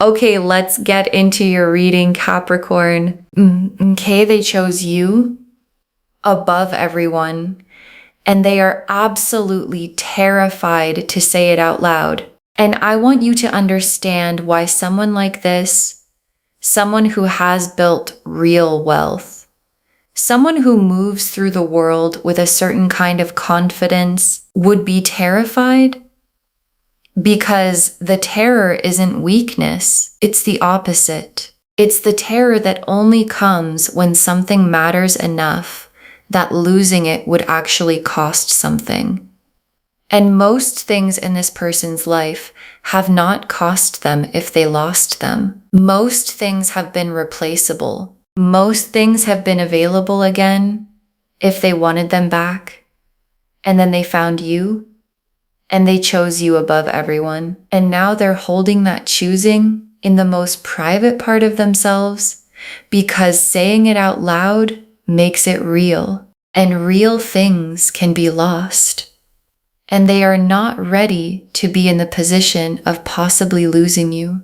Okay, let's get into your reading, Capricorn. Okay, they chose you above everyone, and they are absolutely terrified to say it out loud. And I want you to understand why someone like this, someone who has built real wealth, someone who moves through the world with a certain kind of confidence, would be terrified. Because the terror isn't weakness, it's the opposite. It's the terror that only comes when something matters enough that losing it would actually cost something. And most things in this person's life have not cost them if they lost them. Most things have been replaceable. Most things have been available again if they wanted them back. And then they found you. And they chose you above everyone. And now they're holding that choosing in the most private part of themselves because saying it out loud makes it real. And real things can be lost. And they are not ready to be in the position of possibly losing you.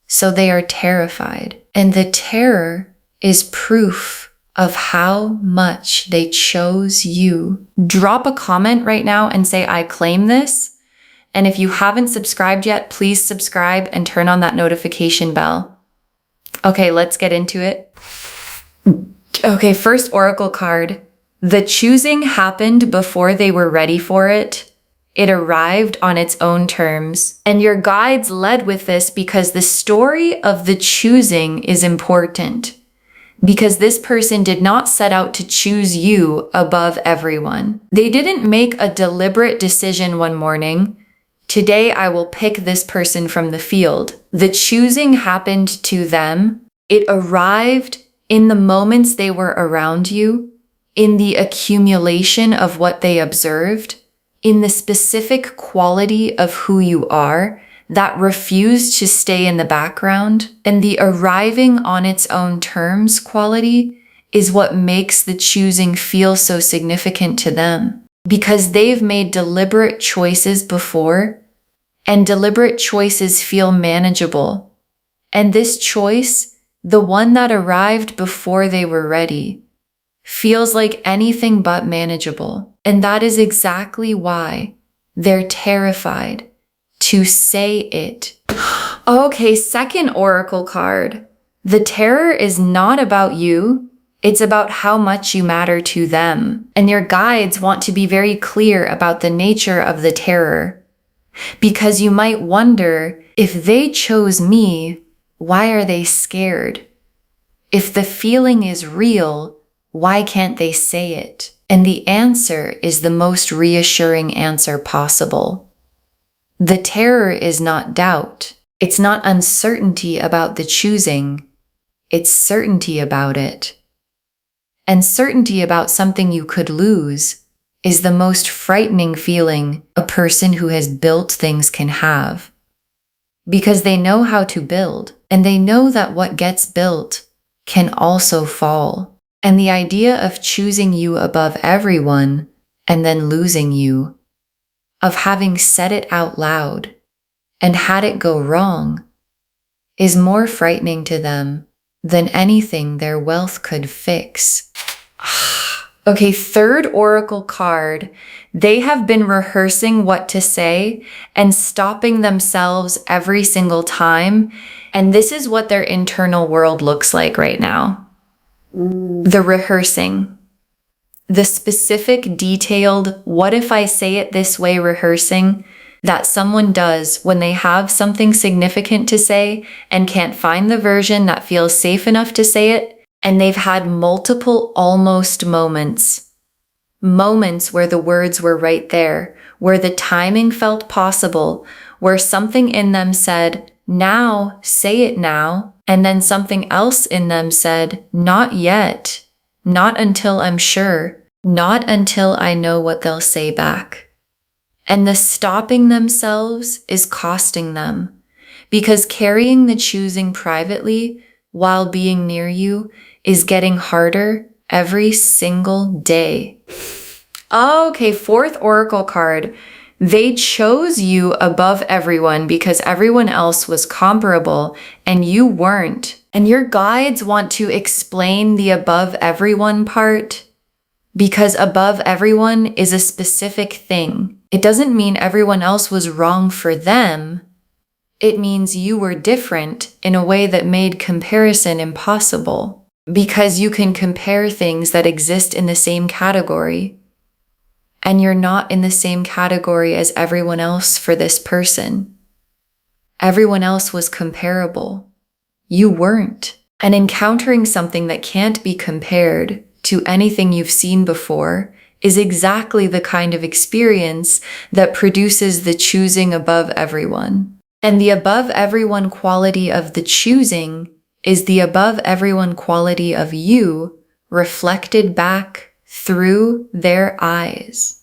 So they are terrified. And the terror is proof of how much they chose you. Drop a comment right now and say, I claim this. And if you haven't subscribed yet, please subscribe and turn on that notification bell. Okay, let's get into it. Okay, first oracle card. The choosing happened before they were ready for it. It arrived on its own terms. And your guides led with this because the story of the choosing is important. Because this person did not set out to choose you above everyone. They didn't make a deliberate decision one morning. Today I will pick this person from the field. The choosing happened to them. It arrived in the moments they were around you, in the accumulation of what they observed, in the specific quality of who you are, that refused to stay in the background, and the arriving on its own terms quality is what makes the choosing feel so significant to them. Because they've made deliberate choices before, and deliberate choices feel manageable. And this choice, the one that arrived before they were ready, feels like anything but manageable. And that is exactly why they're terrified to say it. Okay, second oracle card. The terror is not about you. It's about how much you matter to them. And your guides want to be very clear about the nature of the terror. Because you might wonder, if they chose me, why are they scared? If the feeling is real, why can't they say it? And the answer is the most reassuring answer possible. The terror is not doubt. It's not uncertainty about the choosing. It's certainty about it. And certainty about something you could lose is the most frightening feeling a person who has built things can have. Because they know how to build, and they know that what gets built can also fall. And the idea of choosing you above everyone and then losing you, of having said it out loud and had it go wrong, is more frightening to them than anything their wealth could fix. Okay, third oracle card. They have been rehearsing what to say and stopping themselves every single time. And this is what their internal world looks like right now. The rehearsing. The specific, detailed, what if I say it this way rehearsing that someone does when they have something significant to say and can't find the version that feels safe enough to say it, and they've had multiple almost moments. Moments where the words were right there, where the timing felt possible, where something in them said, now, say it now, and then something else in them said, not yet, not until I'm sure. Not until I know what they'll say back. And the stopping themselves is costing them, because carrying the choosing privately while being near you is getting harder every single day. Okay, fourth oracle card. They chose you above everyone because everyone else was comparable and you weren't. And your guides want to explain the above everyone part because above everyone is a specific thing. It doesn't mean everyone else was wrong for them. It means you were different in a way that made comparison impossible because you can compare things that exist in the same category. And you're not in the same category as everyone else for this person. Everyone else was comparable. You weren't. And encountering something that can't be compared to anything you've seen before is exactly the kind of experience that produces the choosing above everyone. And the above everyone quality of the choosing is the above everyone quality of you reflected back through their eyes.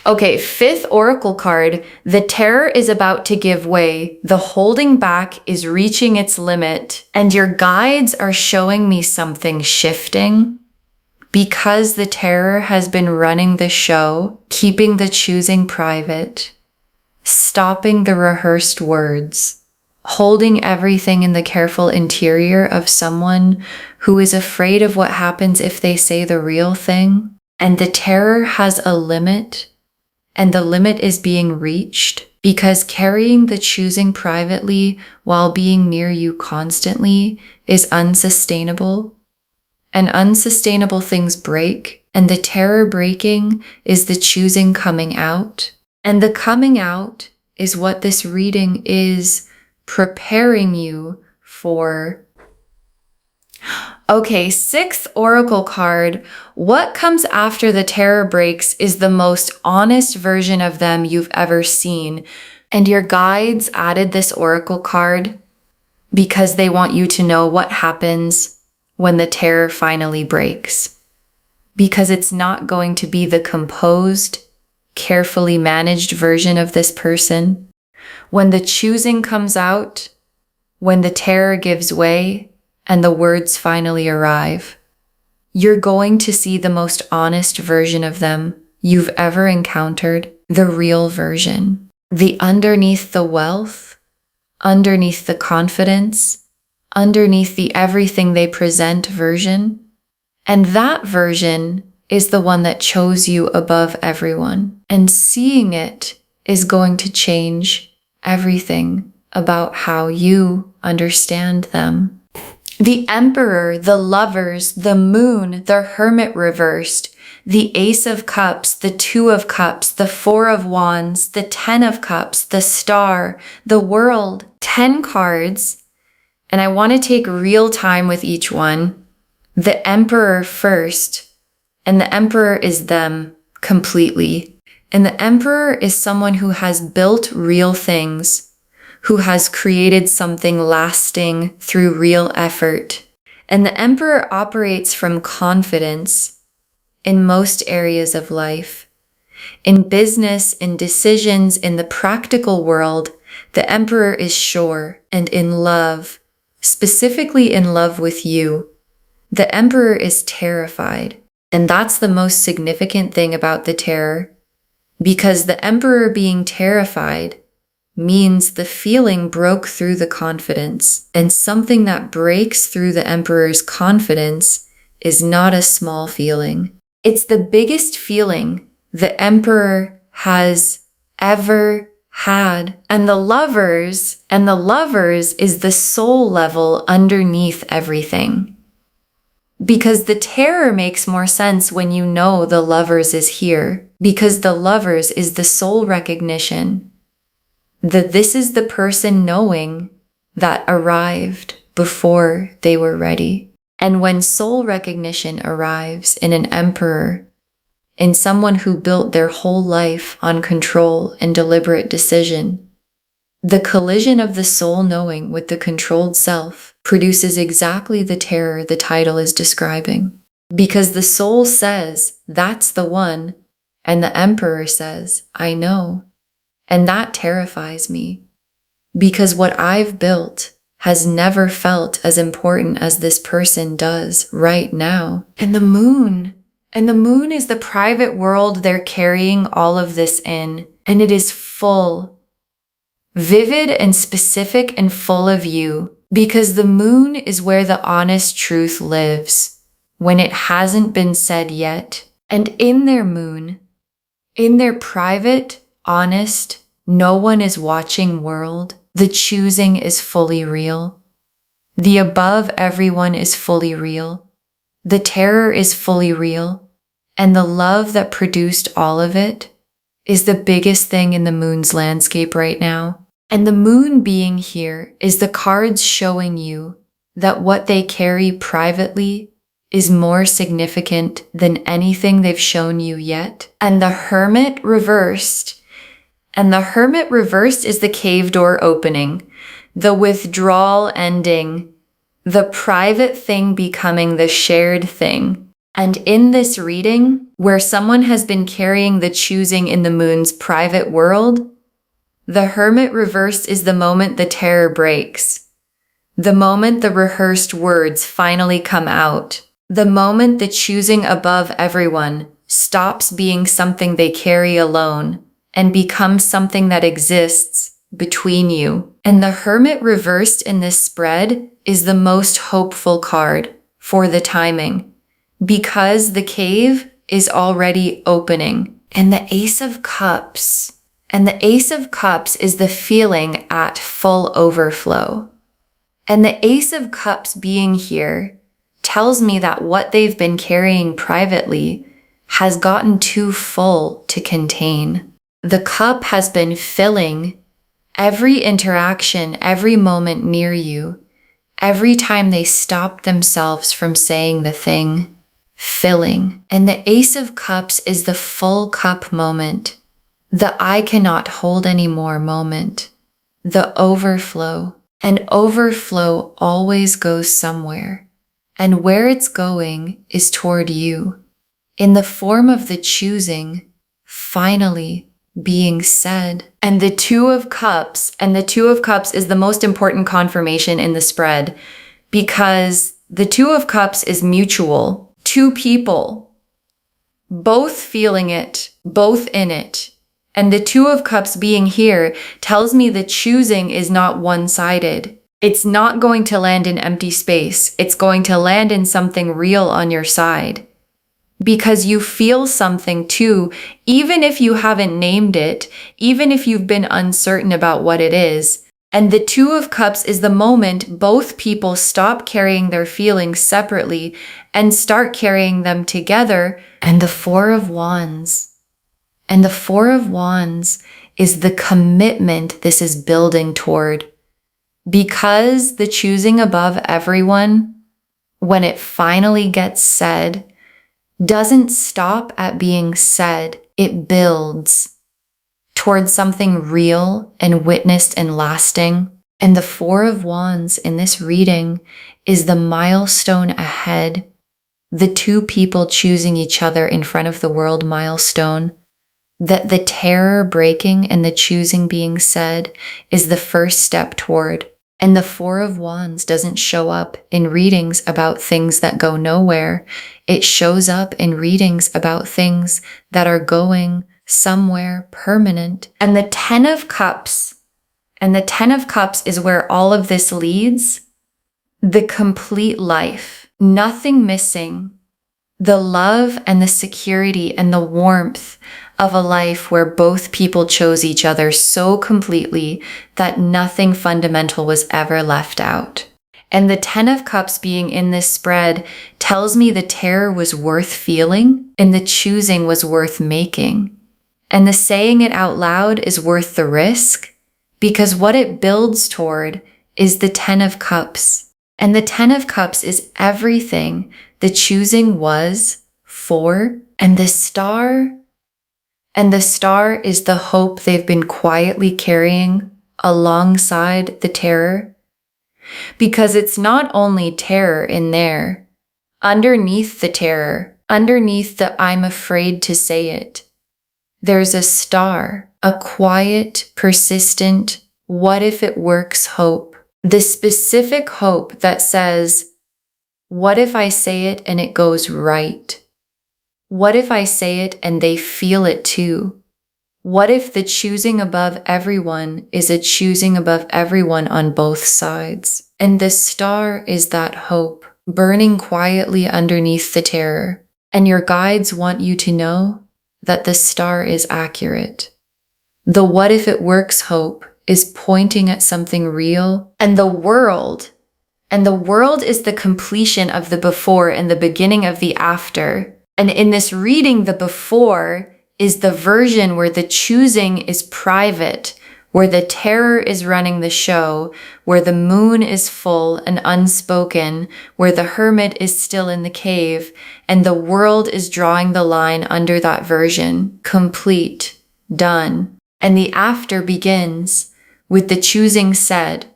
Okay, fifth oracle card. The terror is about to give way. The holding back is reaching its limit. And your guides are showing me something shifting. Because the terror has been running the show, keeping the choosing private, stopping the rehearsed words, holding everything in the careful interior of someone who is afraid of what happens if they say the real thing. And the terror has a limit, and the limit is being reached because carrying the choosing privately while being near you constantly is unsustainable. And unsustainable things break, and the terror breaking is the choosing coming out. And the coming out is what this reading is preparing you for. Okay, sixth oracle card. What comes after the terror breaks is the most honest version of them you've ever seen. And your guides added this oracle card because they want you to know what happens when the terror finally breaks. Because it's not going to be the composed, carefully managed version of this person. When the choosing comes out, when the terror gives way, and the words finally arrive, you're going to see the most honest version of them you've ever encountered, the real version. The underneath the wealth, underneath the confidence, underneath the everything they present version. And that version is the one that chose you above everyone. And seeing it is going to change everything about how you understand them. The Emperor, the Lovers, the Moon, the Hermit reversed, the Ace of Cups, the Two of Cups, the Four of Wands, the Ten of Cups, the Star, the World, 10 cards. And I want to take real time with each one. The Emperor first, and the Emperor is them completely. And the Emperor is someone who has built real things, who has created something lasting through real effort. And the Emperor operates from confidence in most areas of life. In business, in decisions, in the practical world, the Emperor is sure, and in love, specifically in love with you, the Emperor is terrified. And that's the most significant thing about the terror, because the Emperor being terrified means the feeling broke through the confidence, and something that breaks through the Emperor's confidence is not a small feeling. It's the biggest feeling the Emperor has ever had. And the Lovers is the soul level underneath everything. Because the terror makes more sense when you know the Lovers is here. Because the Lovers is the soul recognition. That this is the person knowing that arrived before they were ready. And when soul recognition arrives in an Emperor, in someone who built their whole life on control and deliberate decision, the collision of the soul knowing with the controlled self produces exactly the terror the title is describing. Because the soul says, that's the one, and the Emperor says, I know. And that terrifies me. Because what I've built has never felt as important as this person does right now. And the moon And the moon is the private world they're carrying all of this in. And it is full, vivid and specific and full of you. Because the moon is where the honest truth lives when it hasn't been said yet. And in their moon, in their private, honest, no one is watching world, the choosing is fully real. The above everyone is fully real. The terror is fully real. And the love that produced all of it is the biggest thing in the moon's landscape right now. And the moon being here is the cards showing you that what they carry privately is more significant than anything they've shown you yet. And the Hermit reversed. And the Hermit reversed is the cave door opening, the withdrawal ending, the private thing becoming the shared thing. And in this reading, where someone has been carrying the choosing in the moon's private world, the Hermit reversed is the moment the terror breaks, the moment the rehearsed words finally come out, the moment the choosing above everyone stops being something they carry alone and becomes something that exists between you. And the Hermit reversed in this spread is the most hopeful card for the timing, because the cave is already opening. And the Ace of Cups. And the Ace of Cups is the feeling at full overflow. And the Ace of Cups being here tells me that what they've been carrying privately has gotten too full to contain. The cup has been filling every interaction, every moment near you, every time they stop themselves from saying the thing, filling. And the Ace of Cups is the full cup moment, the I cannot hold anymore moment, the overflow. And overflow always goes somewhere. And where it's going is toward you, in the form of the choosing finally being said. And the Two of Cups, and the Two of Cups is the most important confirmation in the spread, because the Two of Cups is mutual. Two people, both feeling it, both in it. And the Two of Cups being here tells me the choosing is not one-sided. It's not going to land in empty space. It's going to land in something real on your side. Because you feel something too, even if you haven't named it, even if you've been uncertain about what it is. And the Two of Cups is the moment both people stop carrying their feelings separately and start carrying them together. And the Four of Wands. And the Four of Wands is the commitment this is building toward. Because the choosing above everyone, when it finally gets said, doesn't stop at being said. It builds towards something real and witnessed and lasting. And the Four of Wands in this reading is the milestone ahead, the two people choosing each other in front of the world milestone. That the terror breaking and the choosing being said is the first step toward. And the Four of Wands doesn't show up in readings about things that go nowhere. It shows up in readings about things that are going somewhere permanent. And the Ten of Cups, and the Ten of Cups is where all of this leads. The complete life, nothing missing. The love and the security and the warmth of a life where both people chose each other so completely that nothing fundamental was ever left out. And the Ten of Cups being in this spread tells me the terror was worth feeling and the choosing was worth making. And the saying it out loud is worth the risk, because what it builds toward is the Ten of Cups. And the Ten of Cups is everything the choosing was for. And the Star is the hope they've been quietly carrying alongside the terror. Because it's not only terror in there. Underneath the terror, underneath the I'm afraid to say it, there's a star, a quiet, persistent, what if it works hope. The specific hope that says, what if I say it and it goes right? What if I say it and they feel it too? What if the choosing above everyone is a choosing above everyone on both sides? And the star is that hope, burning quietly underneath the terror. And your guides want you to know that the star is accurate. The what if it works hope is pointing at something real, and the world is the completion of the before and the beginning of the after. And in this reading, the before is the version where the choosing is private, where the terror is running the show, where the moon is full and unspoken, where the hermit is still in the cave, and the world is drawing the line under that version, complete, done. And the after begins with the choosing said,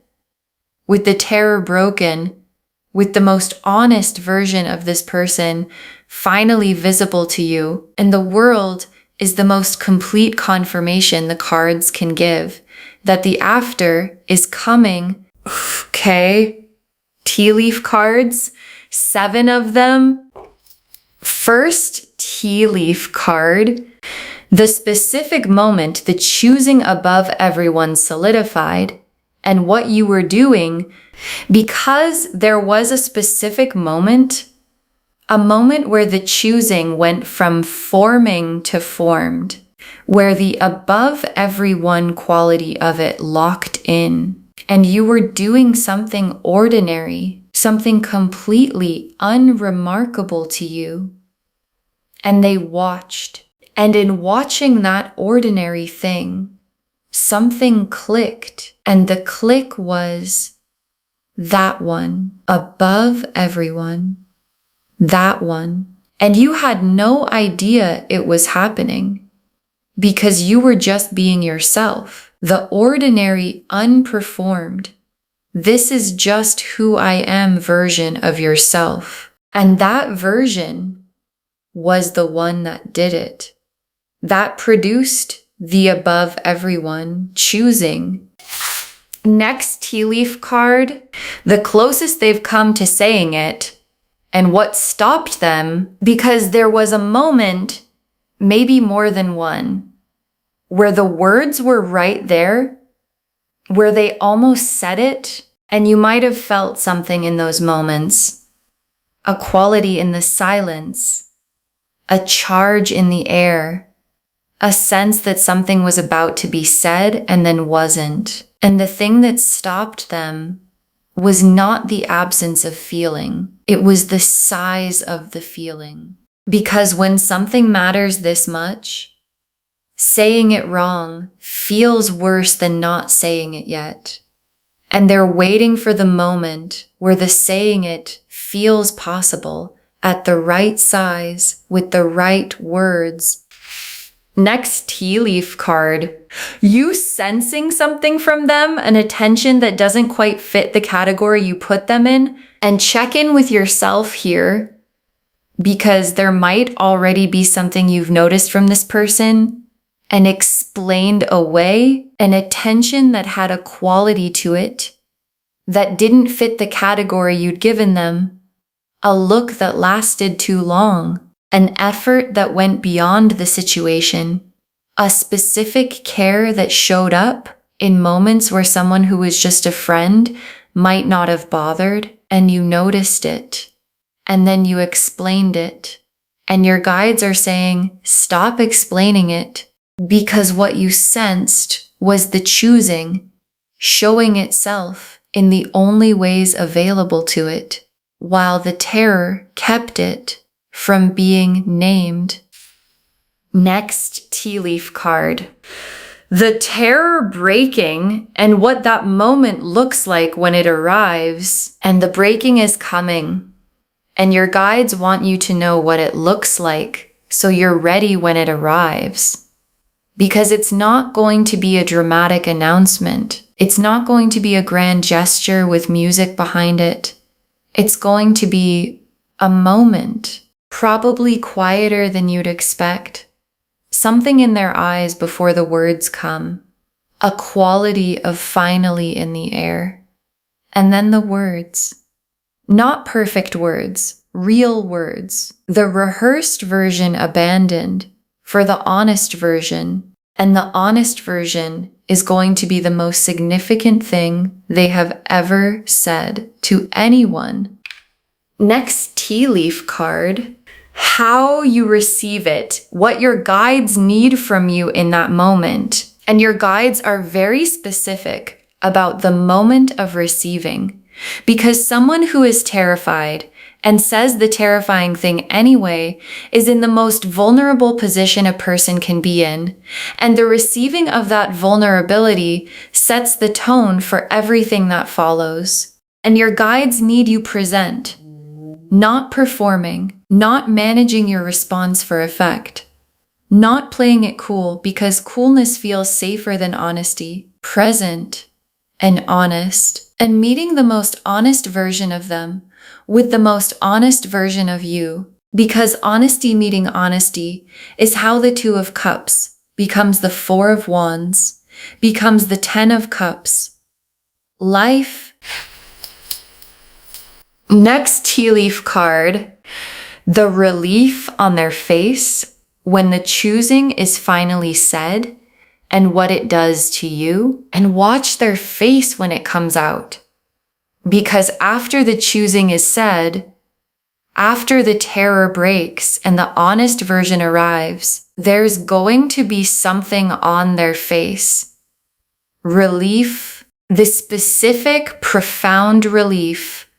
with the terror broken, with the most honest version of this person finally visible to you. And the world is the most complete confirmation the cards can give that the after is coming. Okay, tea leaf cards, 7 of them. First tea leaf card, the specific moment the choosing above everyone solidified, and what you were doing, because there was a specific moment, a moment where the choosing went from forming to formed, where the above everyone quality of it locked in, and you were doing something ordinary, something completely unremarkable to you. And they watched. And in watching that ordinary thing, something clicked. And the click was that one above everyone. That one. And you had no idea it was happening because you were just being yourself. The ordinary, unperformed, this is just who I am version of yourself. And that version was the one that did it. That produced the above everyone choosing. Next tea leaf card, the closest they've come to saying it, and what stopped them, because there was a moment, maybe more than one, where the words were right there, where they almost said it, and you might have felt something in those moments, a quality in the silence, a charge in the air, a sense that something was about to be said and then wasn't. And the thing that stopped them was not the absence of feeling. It was the size of the feeling. Because when something matters this much, saying it wrong feels worse than not saying it yet. And they're waiting for the moment where the saying it feels possible at the right size with the right words. Next tea leaf card, you sensing something from them, an attention that doesn't quite fit the category you put them in, and check in with yourself here because there might already be something you've noticed from this person and explained away, an attention that had a quality to it that didn't fit the category you'd given them, a look that lasted too long, an effort that went beyond the situation, a specific care that showed up in moments where someone who was just a friend might not have bothered, and you noticed it, and then you explained it. And your guides are saying, stop explaining it, because what you sensed was the choosing, showing itself in the only ways available to it, while the terror kept it from being named. Next tea leaf card. The terror breaking and what that moment looks like when it arrives, and the breaking is coming. And your guides want you to know what it looks like so you're ready when it arrives. Because it's not going to be a dramatic announcement. It's not going to be a grand gesture with music behind it. It's going to be a moment, probably quieter than you'd expect. Something in their eyes before the words come. A quality of finally in the air. And then the words. Not perfect words, real words. The rehearsed version abandoned for the honest version. And the honest version is going to be the most significant thing they have ever said to anyone. Next tea leaf card. How you receive it, what your guides need from you in that moment. And your guides are very specific about the moment of receiving, because someone who is terrified and says the terrifying thing anyway is in the most vulnerable position a person can be in. And the receiving of that vulnerability sets the tone for everything that follows. And your guides need you present, not performing, not managing your response for effect, not playing it cool because coolness feels safer than honesty, present and honest, and meeting the most honest version of them with the most honest version of you. Because honesty meeting honesty is how the Two of Cups becomes the Four of Wands, becomes the Ten of Cups. Life. Next tea leaf card, the relief on their face when the choosing is finally said and what it does to you. And watch their face when it comes out. Because after the choosing is said, after the terror breaks and the honest version arrives, there's going to be something on their face. Relief, the specific, profound relief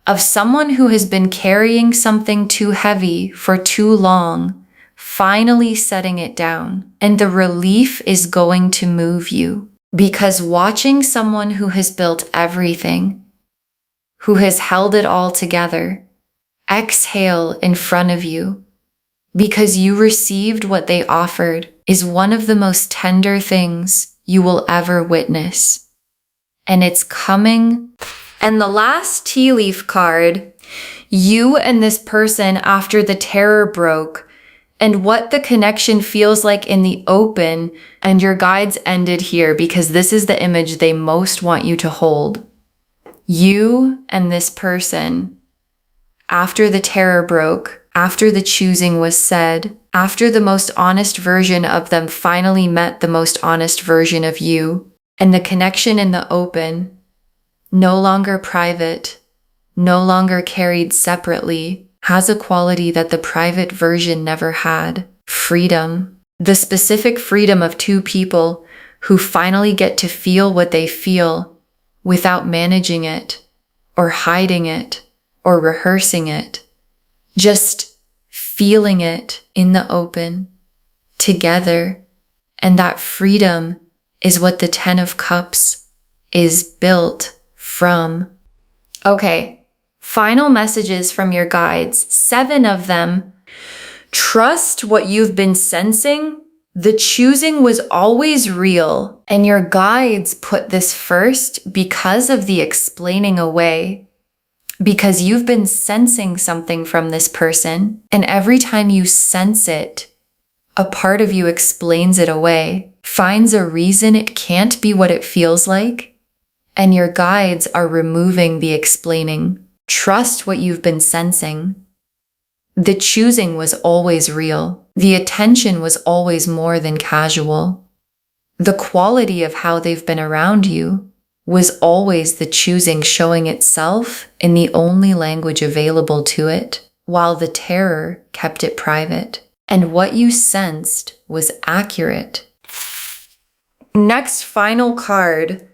of someone who has been carrying something too heavy for too long, finally setting it down. And the relief is going to move you. Because watching someone who has built everything, who has held it all together, exhale in front of you, because you received what they offered, is one of the most tender things you will ever witness. And it's coming. And the last tea leaf card, you and this person after the terror broke, and what the connection feels like in the open, and your guides ended here because this is the image they most want you to hold. You and this person, after the terror broke, after the choosing was said, after the most honest version of them finally met the most honest version of you, and the connection in the open, no longer private, no longer carried separately, has a quality that the private version never had. Freedom. The specific freedom of two people who finally get to feel what they feel without managing it, or hiding it, or rehearsing it. Just feeling it in the open, together. And that freedom is what the Ten of Cups is built from. Okay, final messages from your guides, 7 of them. Trust what you've been sensing. The choosing was always real, and your guides put this first because of the explaining away. Because you've been sensing something from this person, and every time you sense it, a part of you explains it away, finds a reason it can't be what it feels like, and your guides are removing the explaining. Trust what you've been sensing. The choosing was always real. The attention was always more than casual. The quality of how they've been around you was always the choosing showing itself in the only language available to it, while the terror kept it private. And what you sensed was accurate. Next final card.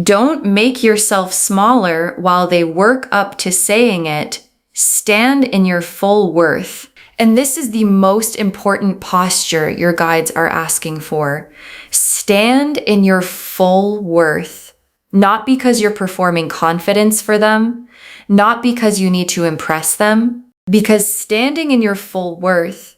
Don't make yourself smaller while they work up to saying it. Stand in your full worth. And this is the most important posture your guides are asking for. Stand in your full worth. Not because you're performing confidence for them, not because you need to impress them, because standing in your full worth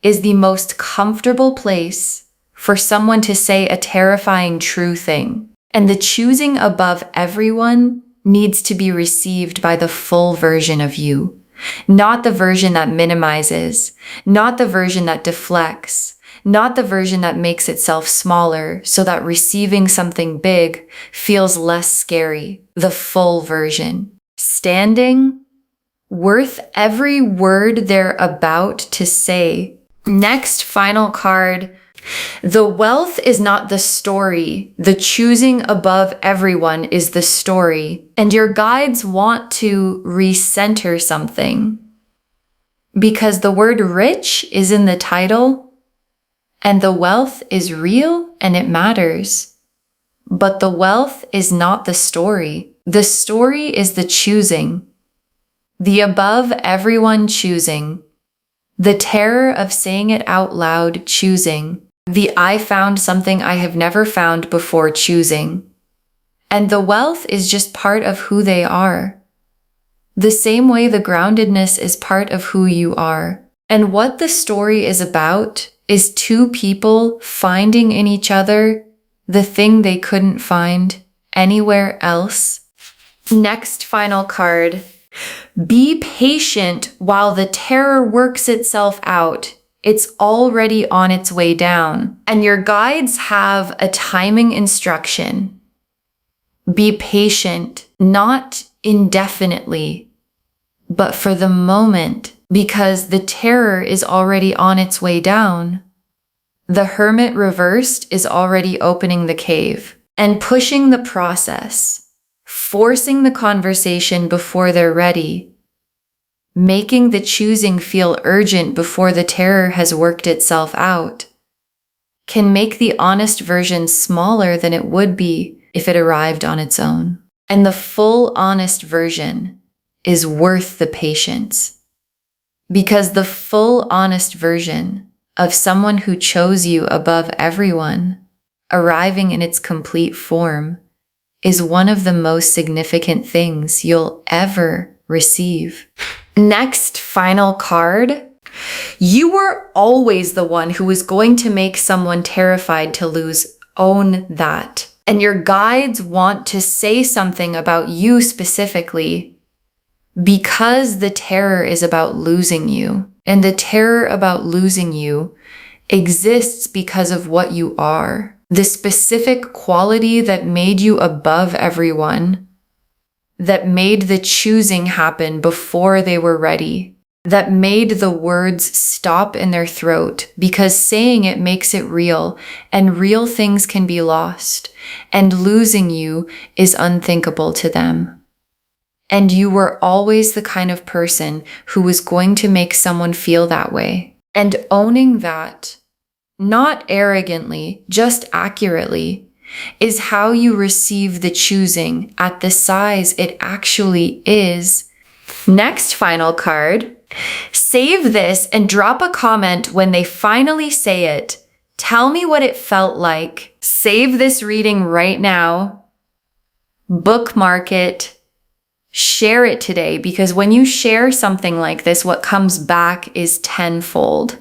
is the most comfortable place for someone to say a terrifying true thing. And the choosing above everyone needs to be received by the full version of you, not the version that minimizes, not the version that deflects, not the version that makes itself smaller so that receiving something big feels less scary. The full version. Standing worth every word they're about to say. Next, final card. The wealth is not the story. The choosing above everyone is the story. And your guides want to recenter something. Because the word rich is in the title, and the wealth is real and it matters. But the wealth is not the story. The story is the choosing. The above everyone choosing. The terror of saying it out loud choosing. The I found something I have never found before choosing. And the wealth is just part of who they are. The same way the groundedness is part of who you are. And what the story is about is two people finding in each other the thing they couldn't find anywhere else. Next final card. Be patient while the terror works itself out. It's already on its way down. And your guides have a timing instruction. Be patient, not indefinitely, but for the moment, because the terror is already on its way down. The Hermit reversed is already opening the cave and pushing the process, forcing the conversation before they're ready, making the choosing feel urgent before the terror has worked itself out, can make the honest version smaller than it would be if it arrived on its own. And the full honest version is worth the patience. Because the full honest version of someone who chose you above everyone, arriving in its complete form, is one of the most significant things you'll ever receive. Next, final card. You were always the one who was going to make someone terrified to lose. Own that. And your guides want to say something about you specifically because the terror is about losing you. And the terror about losing you exists because of what you are. The specific quality that made you above everyone, that made the choosing happen before they were ready, that made the words stop in their throat because saying it makes it real, and real things can be lost, and losing you is unthinkable to them. And you were always the kind of person who was going to make someone feel that way. And owning that, not arrogantly, just accurately, is how you receive the choosing at the size it actually is. Next final card. Save this and drop a comment when they finally say it. Tell me what it felt like. Save this reading right now. Bookmark it. Share it today, because when you share something like this, what comes back is tenfold.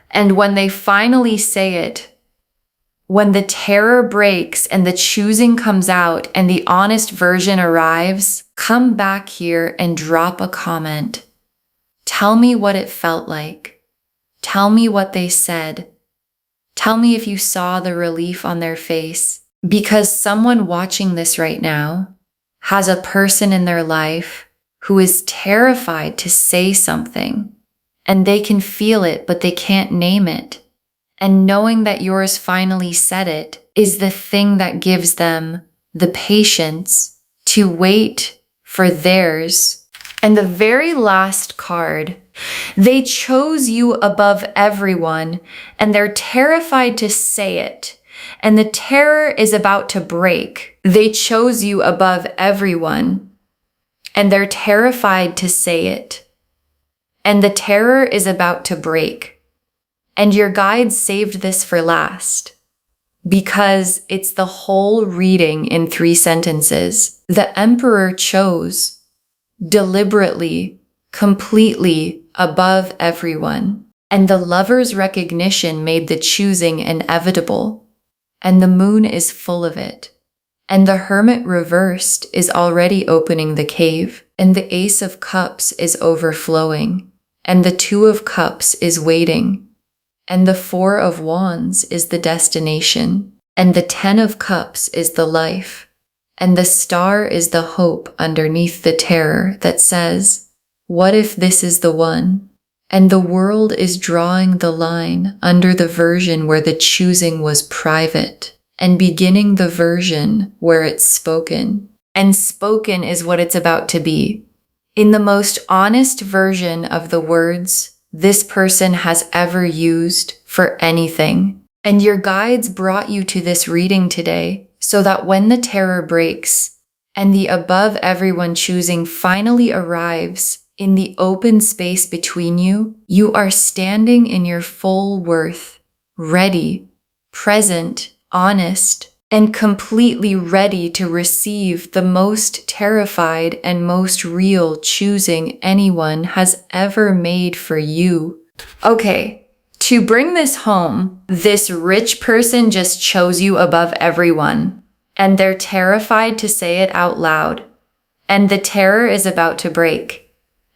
And when they finally say it, when the terror breaks and the choosing comes out and the honest version arrives, come back here and drop a comment. Tell me what it felt like. Tell me what they said. Tell me if you saw the relief on their face. Because someone watching this right now has a person in their life who is terrified to say something, and they can feel it, but they can't name it. And knowing that yours finally said it is the thing that gives them the patience to wait for theirs. And the very last card, they chose you above everyone, and they're terrified to say it. And the terror is about to break. They chose you above everyone, and they're terrified to say it. And the terror is about to break. And your guide saved this for last, because it's the whole reading in 3 sentences. The Emperor chose deliberately, completely above everyone. And the Lover's recognition made the choosing inevitable. And the Moon is full of it. And the Hermit reversed is already opening the cave. And the Ace of Cups is overflowing. And the Two of Cups is waiting. And the Four of Wands is the destination. And the 10 of Cups is the life. And the Star is the hope underneath the terror that says, What if this is the one? And the world is drawing the line under the version where the choosing was private and beginning the version where it's spoken. And spoken is what it's about to be. In the most honest version of the words this person has ever used for anything. And your guides brought you to this reading today so that when the terror breaks and the above everyone choosing finally arrives in the open space between you, you are standing in your full worth, ready, present, honest, and completely ready to receive the most terrified and most real choosing anyone has ever made for you. Okay, to bring this home, this rich person just chose you above everyone, and they're terrified to say it out loud, and the terror is about to break.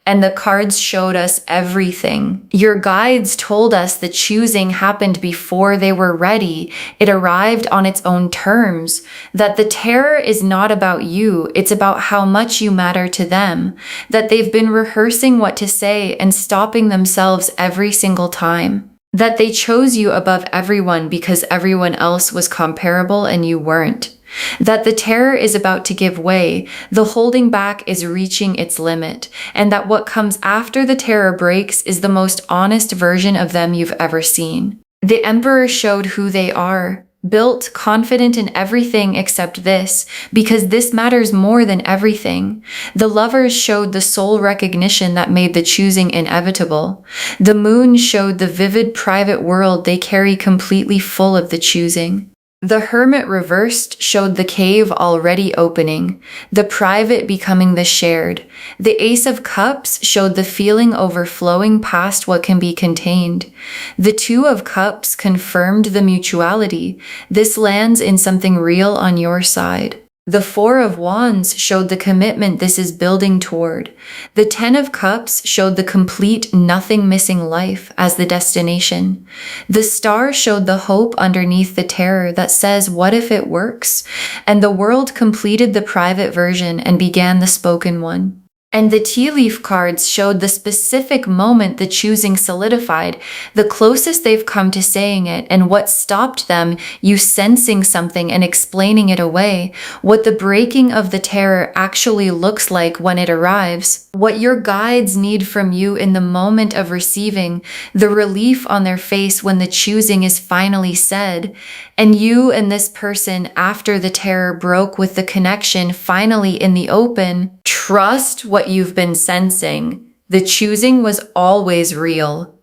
And the cards showed us everything. Your guides told us the choosing happened before they were ready. It arrived on its own terms. That the terror is not about you. It's about how much you matter to them. That they've been rehearsing what to say and stopping themselves every single time. That they chose you above everyone because everyone else was comparable and you weren't. That the terror is about to give way, the holding back is reaching its limit, and that what comes after the terror breaks is the most honest version of them you've ever seen. The Emperor showed who they are, built, confident in everything except this, because this matters more than everything. The Lovers showed the soul recognition that made the choosing inevitable. The Moon showed the vivid private world they carry completely full of the choosing. The Hermit reversed showed the cave already opening, the private becoming the shared. The Ace of Cups showed the feeling overflowing past what can be contained. The Two of Cups confirmed the mutuality. This lands in something real on your side. The Four of Wands showed the commitment this is building toward. The Ten of Cups showed the complete, nothing missing life as the destination. The Star showed the hope underneath the terror that says, what if it works? And the World completed the private version and began the spoken one. And the tea leaf cards showed the specific moment the choosing solidified, the closest they've come to saying it, and what stopped them, you sensing something and explaining it away, what the breaking of the terror actually looks like when it arrives, what your guides need from you in the moment of receiving, the relief on their face when the choosing is finally said, and you and this person after the terror broke with the connection finally in the open. Trust what you've been sensing. The choosing was always real.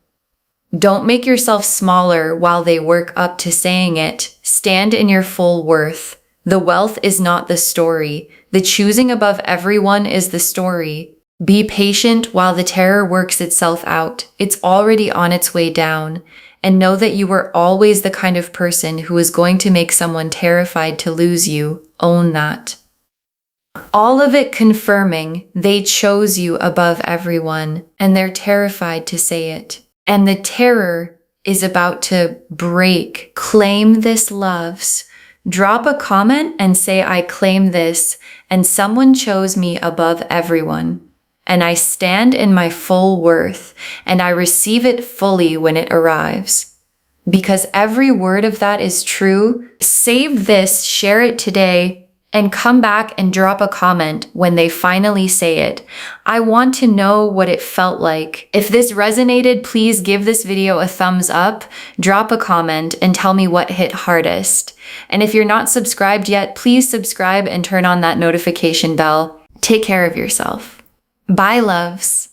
Don't make yourself smaller while they work up to saying it. Stand in your full worth. The wealth is not the story. The choosing above everyone is the story. Be patient while the terror works itself out. It's already on its way down. And know that you were always the kind of person who is going to make someone terrified to lose you. Own that. All of it confirming they chose you above everyone, and they're terrified to say it. And the terror is about to break. Claim this, loves. Drop a comment and say, I claim this, and someone chose me above everyone. And I stand in my full worth, and I receive it fully when it arrives. Because every word of that is true. Save this, share it today, and come back and drop a comment when they finally say it. I want to know what it felt like. If this resonated, please give this video a thumbs up, drop a comment, and tell me what hit hardest. And if you're not subscribed yet, please subscribe and turn on that notification bell. Take care of yourself. Bye, loves.